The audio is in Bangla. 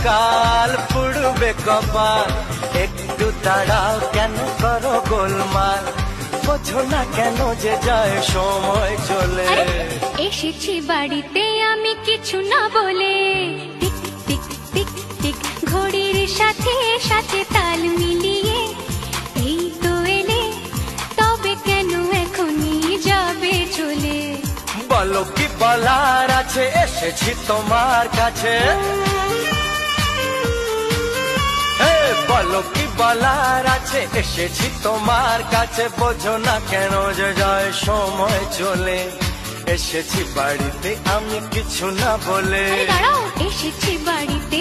কাল পুড়বে কপাল, একটু দাঁড়াও কেন করো গোলমাল, বোঝো না কেন যে যায় সময় চলে। এসেছি বাড়িতে আমি কিছু না বলে, টিক টিক টিক টিক ঘড়ির সাথে সাথে তাল মিলিয়ে, এই তো এলে তবে কেন এখনই যাবে চলে। বলো কি বলার আছে, এসেছি তোমার কাছে। বলো কি বলার আছে, এসেছি তোমার কাছে, বোঝো না কেন যে যায় সময় চলে। এসেছি বাড়িতে আমি কিছু না বলে। দাঁড়াও, এসেছি বাড়িতে